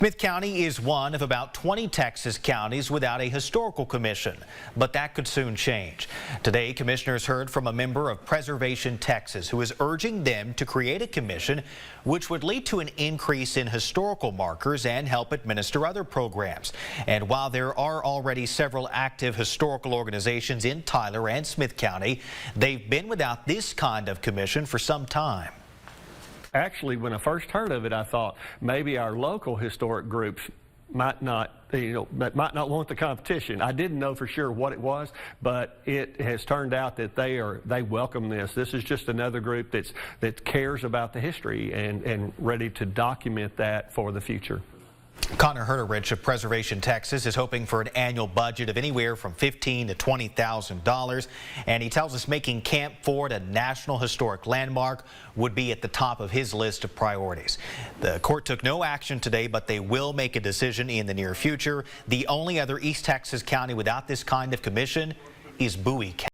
Smith County is one of about 20 Texas counties without a historical commission, but that could soon change. Today, commissioners heard from a member of Preservation Texas who is urging them to create a commission which would lead to an increase in historical markers and help administer other programs. And while there are already several active historical organizations in Tyler and Smith County, they've been without this kind of commission for some time. Actually, when I first heard of it, I thought maybe our local historic groups might not want the competition. I didn't know for sure what it was, but it has turned out that they welcome this. This is just another group that cares about the history and ready to document that for the future. Connor Herterich of Preservation Texas is hoping for an annual budget of anywhere from $15,000 to $20,000, and he tells us making Camp Ford a National Historic Landmark would be at the top of his list of priorities. The court took no action today, but they will make a decision in the near future. The only other East Texas county without this kind of commission is Bowie County.